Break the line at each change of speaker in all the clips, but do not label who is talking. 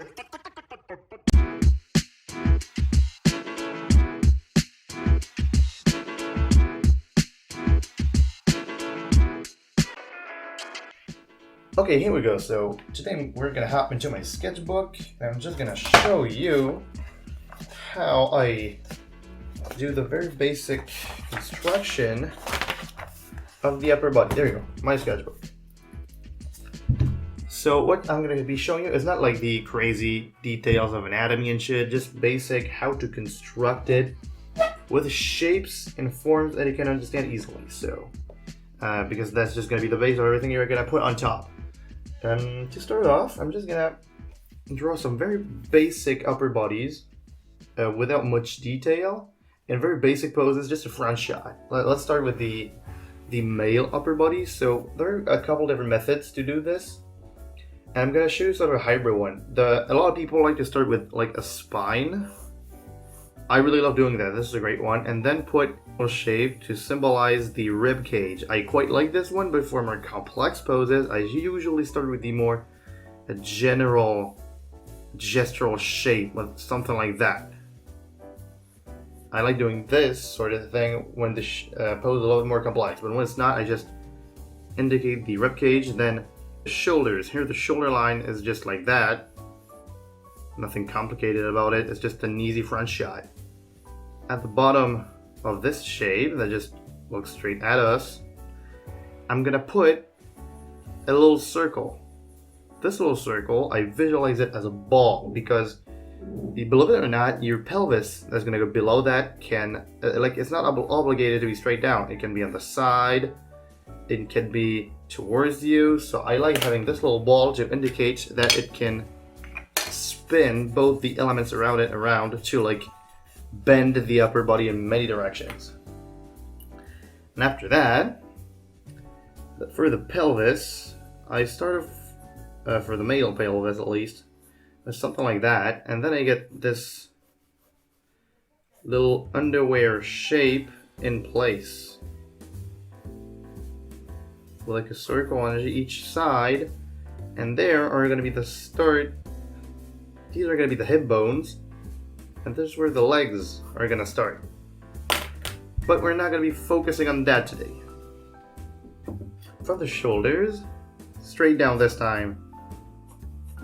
Okay, here we go. So today we're gonna hop into my sketchbook and I'm just gonna show you how I do the very basic construction of the upper body. There you go, my sketchbook. So what I'm gonna be showing you is not like the crazy details of anatomy and shit, just basic how to construct it with shapes and forms that you can understand easily. So, because that's just gonna be the base of everything you're gonna put on top. And to start off, I'm just gonna draw some very basic upper bodies without much detail and very basic poses, just a front shot. Let's start with the male upper body. So there are a couple different methods to do this. And I'm gonna show you sort of a hybrid one. A lot of people like to start with like a spine. I really love doing that. This is a great one. And then put a shape to symbolize the rib cage. I quite like this one, but for more complex poses, I usually start with the more general gestural shape, with something like that. I like doing this sort of thing when the pose is a little bit more complex, but when it's not, I just indicate the rib cage. Then the shoulders. Here, the shoulder line is just like that. Nothing complicated about it. It's just an easy front shot. At the bottom of this shape that just looks straight at us, I'm gonna put a little circle. This little circle, I visualize it as a ball because, believe it or not, your pelvis that's gonna go below that can, it's not obligated to be straight down. It can be on the side, it can be towards you. So I like having this little ball to indicate that it can spin both the elements around it around to like bend the upper body in many directions. And after that, for the pelvis, I start for the male pelvis at least, with something like that, and then I get this little underwear shape in place with like a circle on each side, and there are going to be the start. These are going to be the hip bones, and this is where the legs are going to start. But we're not going to be focusing on that today. From the shoulders, straight down this time,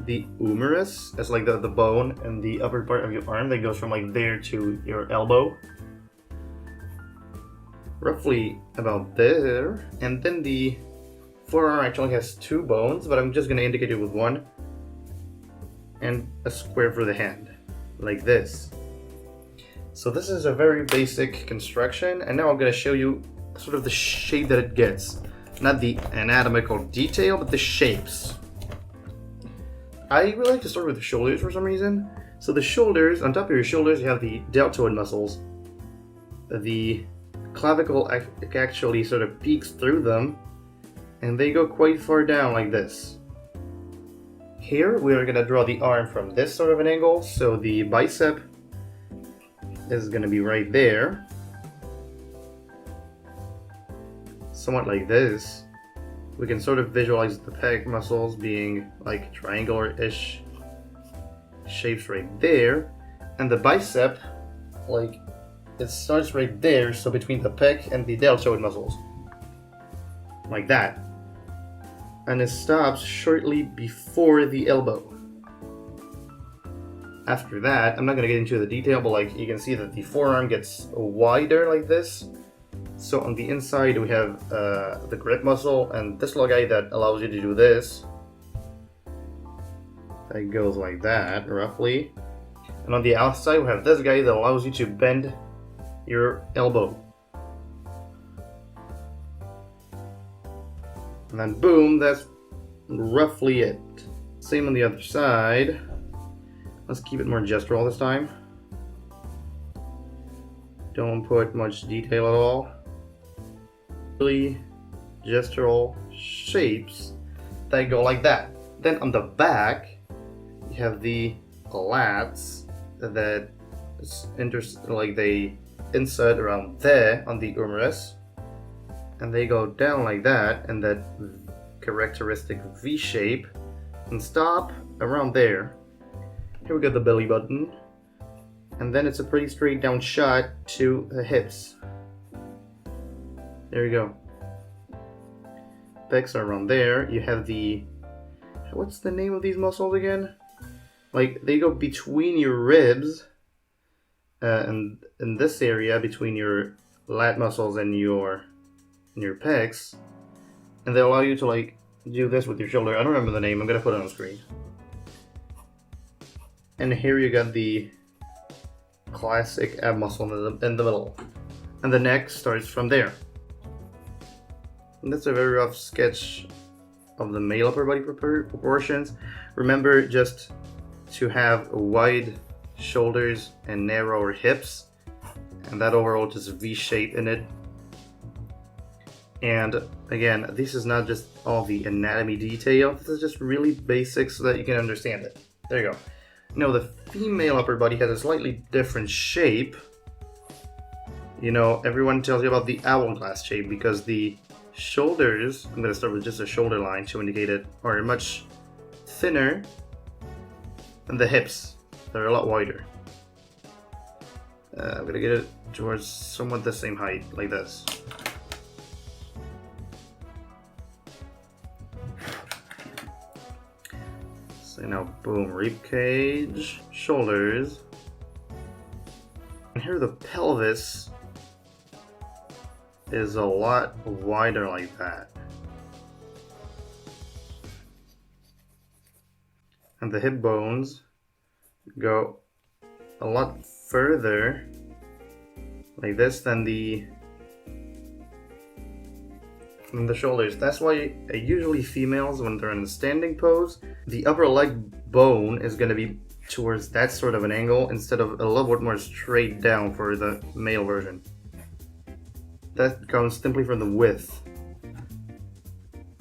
the humerus, that's like the bone and the upper part of your arm that goes from like there to your elbow. Roughly about there. And then the forearm actually has two bones, but I'm just going to indicate it with one. And a square for the hand, like this. So this is a very basic construction, and now I'm going to show you sort of the shape that it gets. Not the anatomical detail, but the shapes. I really like to start with the shoulders for some reason. So the shoulders, on top of your shoulders, you have the deltoid muscles. The clavicle actually sort of peeks through them, and they go quite far down like this. Here we are going to draw the arm from this sort of an angle, so the bicep is going to be right there. Somewhat like this. We can sort of visualize the pec muscles being like triangular-ish shapes right there. And the bicep, like, it starts right there, so between the pec and the deltoid muscles. Like that. And it stops shortly before the elbow. After that, I'm not going to get into the detail, but like you can see that the forearm gets wider like this. So on the inside we have the grip muscle and this little guy that allows you to do this. That goes like that, roughly. And on the outside we have this guy that allows you to bend your elbow. And then boom, that's roughly it. Same on the other side. Let's keep it more gestural this time. Don't put much detail at all. Really gestural shapes that go like that. Then on the back, you have the lats that they insert around there on the humerus, and they go down like that in that characteristic V shape and stop around there. Here we got the belly button. And then it's a pretty straight down shot to the hips. There you go. Pecs are around there. You have the... What's the name of these muscles again? Like, they go between your ribs. And in this area, between your lat muscles and your pecs. And they allow you to, like, do this with your shoulder. I don't remember the name. I'm gonna put it on the screen. And here you got the classic ab muscle in the middle. And the neck starts from there. And that's a very rough sketch of the male upper body proportions. Remember just to have wide shoulders and narrower hips. And that overall just V shape in it. And again, this is not just all the anatomy detail. This is just really basic so that you can understand it. There you go. You know, the female upper body has a slightly different shape. You know, everyone tells you about the hourglass shape because the shoulders, I'm going to start with just a shoulder line to indicate it, are much thinner than the hips. They're a lot wider. I'm going to get it towards somewhat the same height, like this. So now, boom, rib cage, shoulders, and here the pelvis is a lot wider like that. And the hip bones go a lot further like this than the shoulders. That's why usually females, when they're in the standing pose, the upper leg bone is going to be towards that sort of an angle instead of a little bit more straight down for the male version. That comes simply from the width.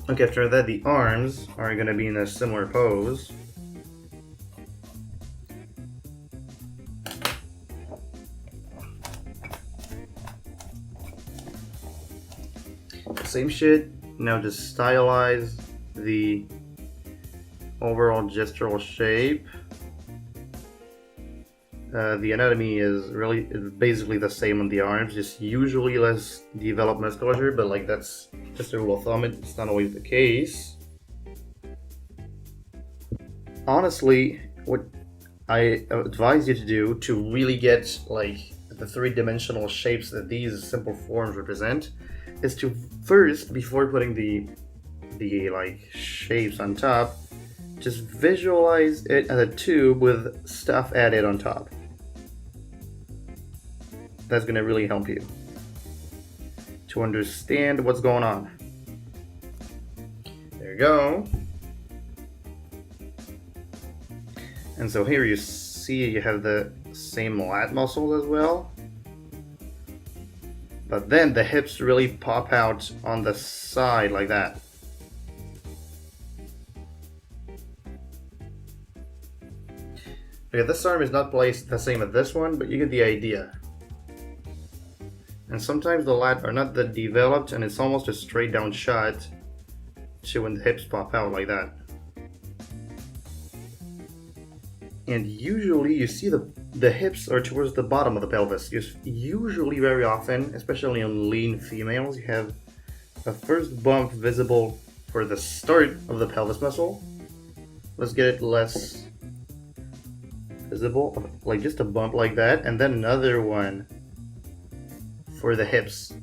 Okay, after that the arms are going to be in a similar pose. Same shit, now just stylize the overall gestural shape. The anatomy is basically the same on the arms, just usually less developed musculature, but like that's just a rule of thumb, it's not always the case. Honestly, what I advise you to do to really get like the three-dimensional shapes that these simple forms represent is to first, before putting the like shapes on top, just visualize it as a tube with stuff added on top. That's going to really help you to understand what's going on. There you go. And so here you see you have the same lat muscles as well. But then the hips really pop out on the side like that. Okay, this arm is not placed the same as this one, but you get the idea. And sometimes the lats are not that developed and it's almost a straight down shot to when the hips pop out like that. And usually you see the hips are towards the bottom of the pelvis. Usually, very often, especially on lean females, you have a first bump visible for the start of the pelvis muscle. Let's get it less visible, like just a bump like that, and then another one for the hips.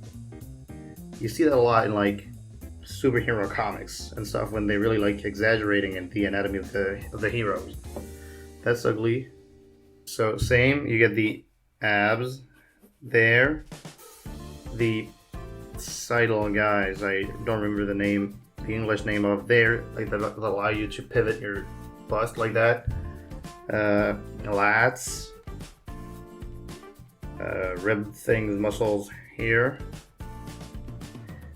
You see that a lot in like superhero comics and stuff when they really like exaggerating in the anatomy of the heroes. That's ugly. So same, you get the abs there. The sidal guys, I don't remember the name, the English name of there, like that allow you to pivot your bust like that. Lats, rib things, muscles here.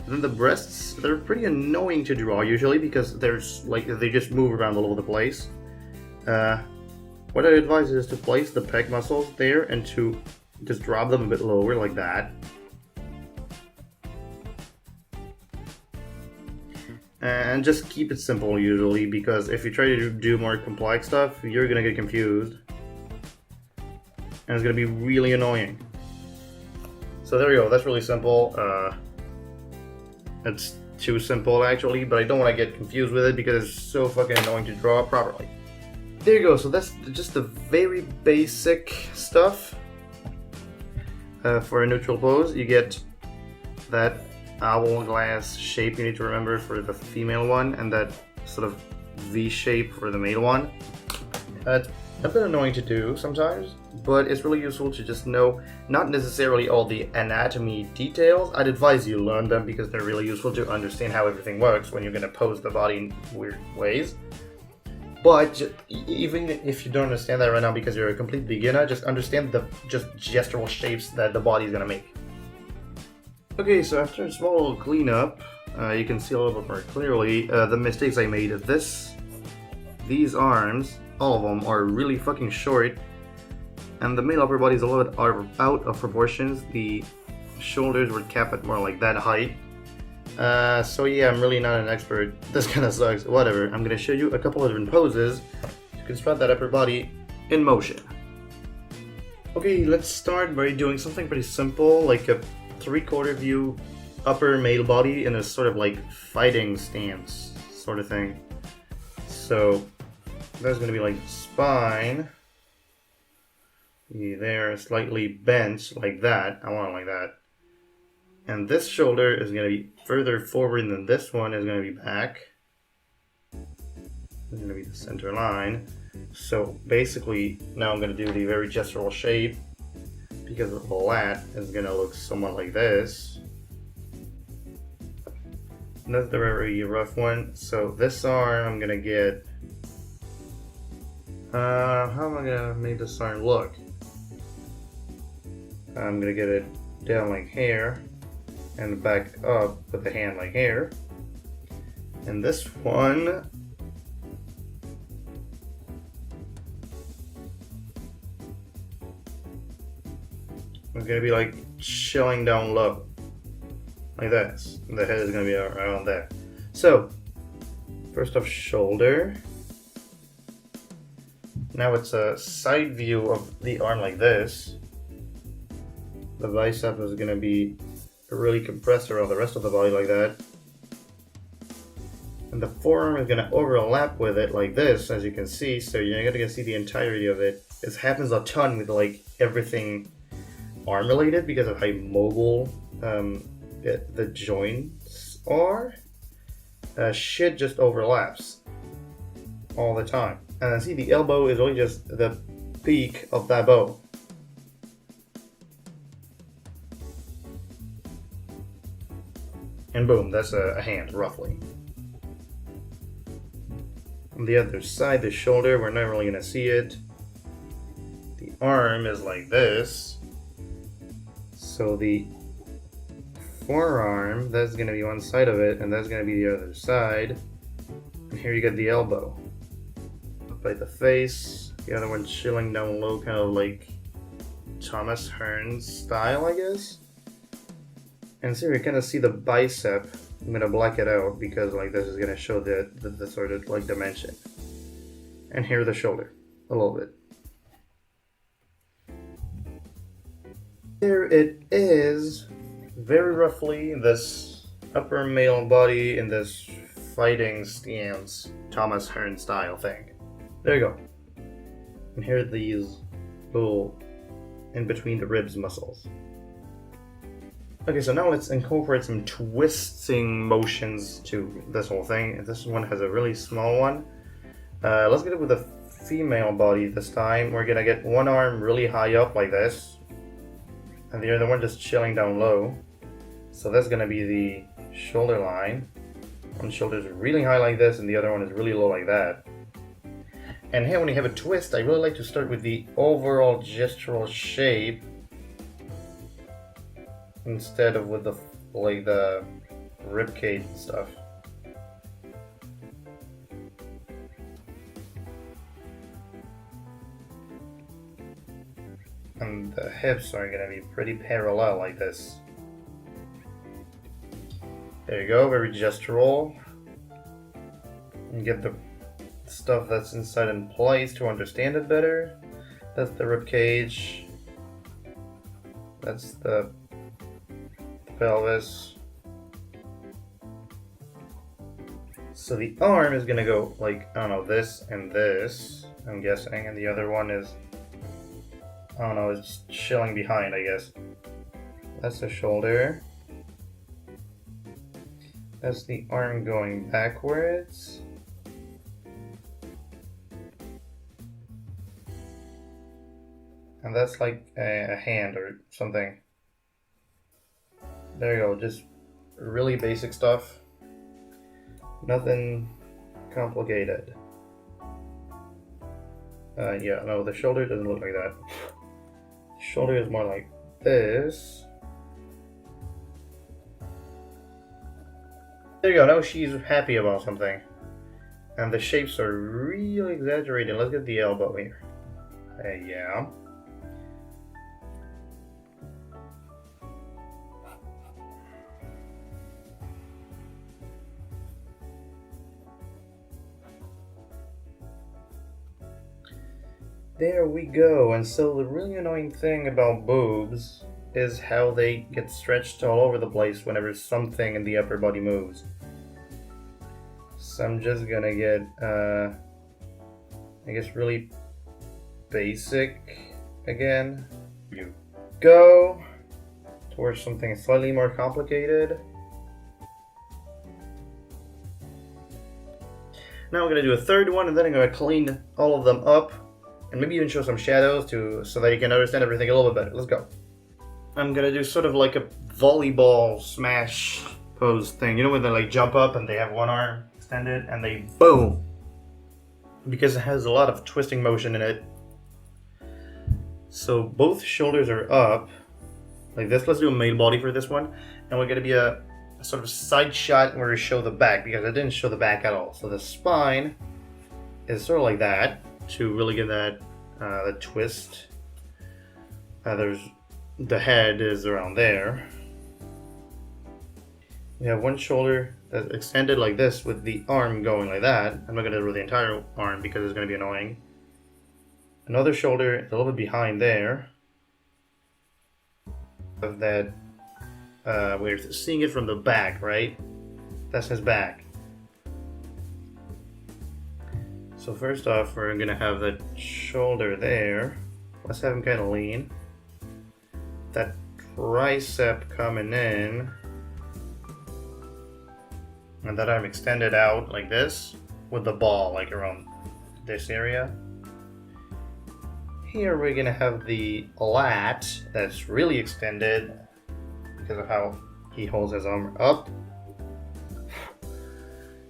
And then the breasts, they're pretty annoying to draw usually because there's like they just move around all over the place. What I advise is to place the pec muscles there and to just drop them a bit lower like that. And just keep it simple usually, because if you try to do more complex stuff, you're gonna get confused. And it's gonna be really annoying. So there we go, that's really simple. It's too simple actually, but I don't want to get confused with it because it's so fucking annoying to draw properly. There you go, so that's just the very basic stuff. For a neutral pose, you get that hourglass shape you need to remember for the female one, and that sort of V shape for the male one. That's a bit annoying to do sometimes, but it's really useful to just know not necessarily all the anatomy details. I'd advise you learn them because they're really useful to understand how everything works when you're going to pose the body in weird ways. But even if you don't understand that right now because you're a complete beginner, just understand the gestural shapes that the body is going to make. Okay, so after a small little cleanup, you can see a little bit more clearly the mistakes I made. These arms, all of them, are really fucking short, and the male upper body is a little bit out of proportions. The shoulders were capped at more like that height. So yeah, I'm really not an expert. This kind of sucks. Whatever. I'm gonna show you a couple of different poses to construct that upper body in motion. Okay, let's start by doing something pretty simple, like a 3/4 view upper male body in a sort of like fighting stance sort of thing. So there's gonna be like spine. There, slightly bent like that. I want it like that. And this shoulder is going to be further forward than this one is going to be back. It's going to be the center line. So basically, now I'm going to do the very gestural shape, because the lat is going to look somewhat like this. And that's the very rough one. So this arm, I'm going to get... how am I going to make this arm look? I'm going to get it down like here, and back up with the hand like here. And this one, is gonna be like chilling down low, like this. And the head is gonna be around there. So, first off, shoulder. Now it's a side view of the arm like this. The bicep is gonna be really compressed around the rest of the body like that, and the forearm is going to overlap with it like this, as you can see. So you're not going to see the entirety of it. This happens a ton with like everything arm related because of how mobile the joints are. Shit just overlaps all the time, and I see the elbow is only just the peak of that bow. And boom, that's a hand, roughly. On the other side, the shoulder, we're not really gonna see it. The arm is like this. So the forearm, that's gonna be one side of it, and that's gonna be the other side. And here you get the elbow. Up by the face, the other one chilling down low, kind of like Thomas Hearns style, I guess. And so you kind of see the bicep. I'm gonna black it out because like this is gonna show the sort of like dimension. And here the shoulder, a little bit. Here it is, very roughly, this upper male body in this fighting stance, Thomas Hearns style thing. There you go. And here are these little in between the ribs muscles. Okay, so now let's incorporate some twisting motions to this whole thing. This one has a really small one. Let's get it with a female body this time. We're gonna get one arm really high up like this, and the other one just chilling down low. So that's gonna be the shoulder line. One shoulder is really high like this, and the other one is really low like that. And here when you have a twist, I really like to start with the overall gestural shape, instead of with the ribcage and stuff. And the hips are gonna be pretty parallel like this. There you go, very gestural. and get the stuff that's inside in place to understand it better. That's the rib cage. That's the pelvis. So the arm is gonna go like, I don't know, this and this, I'm guessing, and the other one is, I don't know, it's chilling behind, I guess. That's the shoulder. That's the arm going backwards. And that's like a hand or something. There you go, just really basic stuff. Nothing complicated. Yeah, no, the shoulder doesn't look like that. The shoulder is more like this. There you go, now she's happy about something. And the shapes are really exaggerated. Let's get the elbow here. Yeah. There we go. And so the really annoying thing about boobs is how they get stretched all over the place whenever something in the upper body moves. So I'm just gonna get, I guess, really basic again. You go towards something slightly more complicated. Now we're gonna do a third one, and then I'm gonna clean all of them up. And maybe even show some shadows so that you can understand everything a little bit better. Let's go. I'm gonna do sort of like a volleyball smash pose thing. You know when they like jump up and they have one arm extended and they boom. Because it has a lot of twisting motion in it. So both shoulders are up. Like this. Let's do a male body for this one. And we're gonna be a sort of side shot where we show the back, because I didn't show the back at all. So the spine is sort of like that, to really get that the twist. There's the head is around there. We have one shoulder that's extended like this with the arm going like that. I'm not gonna do the entire arm because it's gonna be annoying. Another shoulder is a little bit behind there. Of that, we're seeing it from the back, right? That's his back. So first off, we're gonna have the shoulder there. Let's have him kind of lean. That tricep coming in. And that arm extended out like this, with the ball like around this area. Here we're gonna have the lat that's really extended because of how he holds his arm up.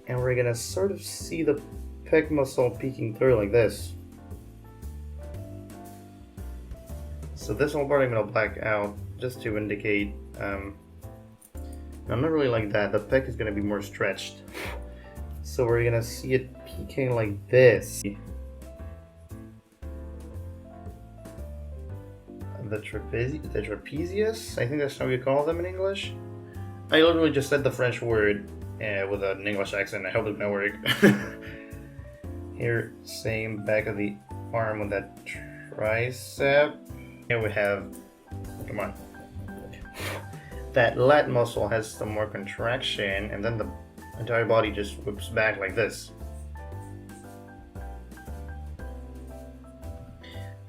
And we're gonna sort of see the pec muscle peeking through like this. So this whole part I'm gonna black out just to indicate I'm not really like that. The pec is gonna be more stretched. So we're gonna see it peeking like this. The trapezius, I think that's how you call them in English. I literally just said the French word with an English accent. I hope it's gonna work. Here, same back of the arm with that tricep. Here we have, come on. That lat muscle has some more contraction, and then the entire body just whips back like this.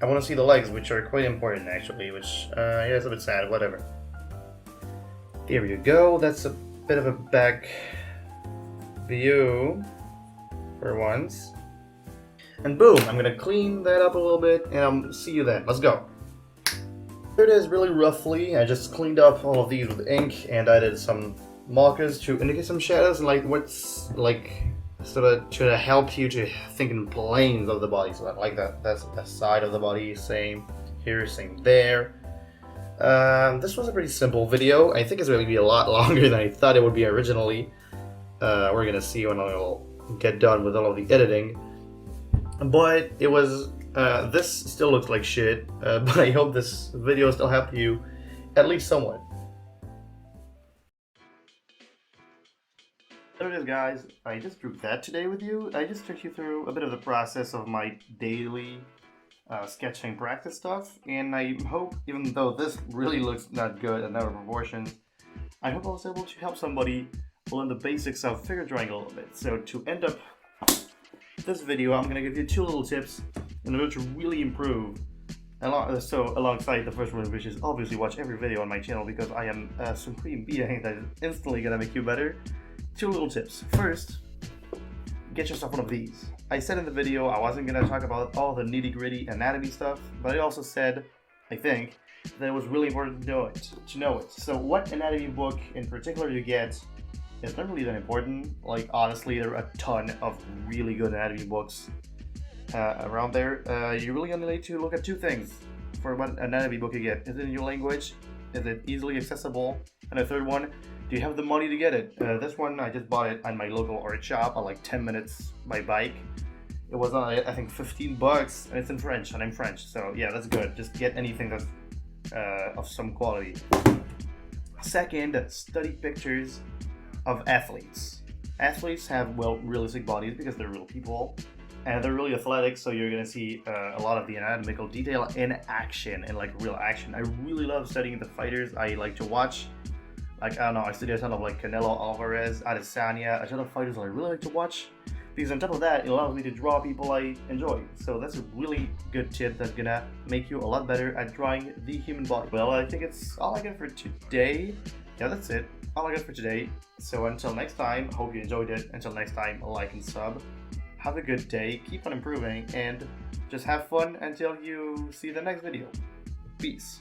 I want to see the legs, which are quite important actually, which, yeah, it's a bit sad, whatever. There you go, that's a bit of a back view for once. And boom, I'm gonna clean that up a little bit and I'll see you then. Let's go. There it is, really roughly. I just cleaned up all of these with ink and I did some markers to indicate some shadows and like what's like sort of to help you to think in planes of the body. So like that's the side of the body, same here, same there. This was a pretty simple video. I think it's going to be a lot longer than I thought it would be originally. We're gonna see when I'll get done with all of the editing. But it was, this still looks like shit, but I hope this video still helped you at least somewhat. There it is, guys. I just drew that today with you. I just took you through a bit of the process of my daily sketching practice stuff, and I hope, even though this really looks not good and out of proportions, I hope I was able to help somebody learn the basics of figure drawing a little bit. So to end up this video, I'm gonna give you 2 little tips in order to really improve. Alongside the first one, which is obviously watch every video on my channel because I am a supreme being that is instantly gonna make you better. 2 little tips. First, get yourself one of these. I said in the video I wasn't gonna talk about all the nitty-gritty anatomy stuff, but I also said, I think, that it was really important to know it. So what anatomy book in particular you get is not really that important. Like, honestly, there are a ton of really good anatomy books around there. You really only need to look at 2 things for what anatomy book you get. Is it in your language? Is it easily accessible? And the third one, do you have the money to get it? This one, I just bought it at my local art shop at like 10 minutes by bike. It was on, I think, $15, and it's in French, and I'm French, so yeah, that's good. Just get anything that's of some quality. Second, study pictures of athletes. Athletes have, well, realistic bodies because they're real people, and they're really athletic, so you're gonna see a lot of the anatomical detail in action, in like real action. I really love studying the fighters I like to watch. Like, I don't know, I study a ton of like Canelo Alvarez, Adesanya, a ton of fighters that I really like to watch. Because on top of that, it allows me to draw people I enjoy. So that's a really good tip that's gonna make you a lot better at drawing the human body. Well, I think it's all I got for today. Yeah, that's it. All I got for today. So until next time, hope you enjoyed it. Until next time, like and sub. Have a good day, keep on improving, and just have fun until you see the next video. Peace.